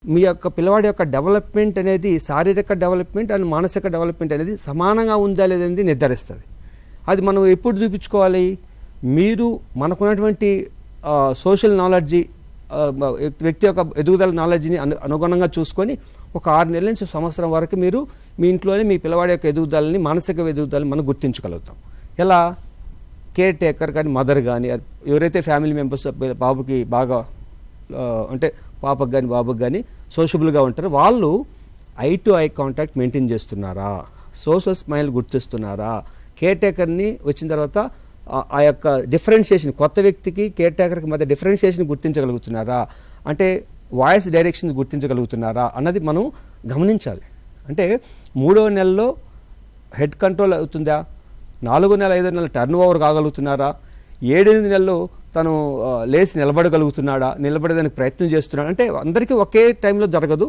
మీ యొక్క పిల్లవాడి యొక్క డెవలప్మెంట్ అనేది శారీరక డెవలప్మెంట్ అండ్ మానసిక డెవలప్మెంట్ అనేది సమానంగా ఉందా లేదనేది నిర్ధారిస్తుంది. అది మనం ఎప్పుడు చూపించుకోవాలి? మీరు మనకున్నటువంటి సోషల్ నాలెడ్జి, వ్యక్తి యొక్క ఎదుగుదల నాలెడ్జిని అనుగుణంగా చూసుకొని ఒక 6 నెలల నుంచి సంవత్సరం వరకు మీరు మీ ఇంట్లోనే మీ పిల్లవాడి యొక్క ఎదుగుదలని, మానసిక ఎదుగుదలని మనం గుర్తించగలుగుతాం. ఎలా? కేర్ టేకర్ కానీ, మదర్ కానీ, ఎవరైతే ఫ్యామిలీ మెంబర్స్ బాబుకి బాగా అంటే పాపకు కానీ బాబుకి కానీ సోషబుల్గా ఉంటారో వాళ్ళు I to eye contact maintain చేస్తున్నారా, సోషల్ స్మైల్ గుర్తిస్తున్నారా, కేర్ టేకర్ని వచ్చిన తర్వాత ఆ యొక్క డిఫరెన్షియేషన్, కొత్త వ్యక్తికి కేర్ టేకర్కి మధ్య డిఫరెన్షియేషన్ గుర్తించగలుగుతున్నారా, అంటే వాయిస్ డైరెక్షన్ గుర్తించగలుగుతున్నారా అన్నది మనం గమనించాలి. అంటే 3వ నెలలో హెడ్ కంట్రోల్ అవుతుందా, 4వ నెల 5వ నెల టర్న్ ఓవర్ కాగలుగుతున్నారా, 7-8 నెలలు తను లేచి నిలబడగలుగుతున్నాడా, నిలబడేదానికి ప్రయత్నం చేస్తున్నాడా, అంటే అందరికీ ఒకే టైంలో జరగదు.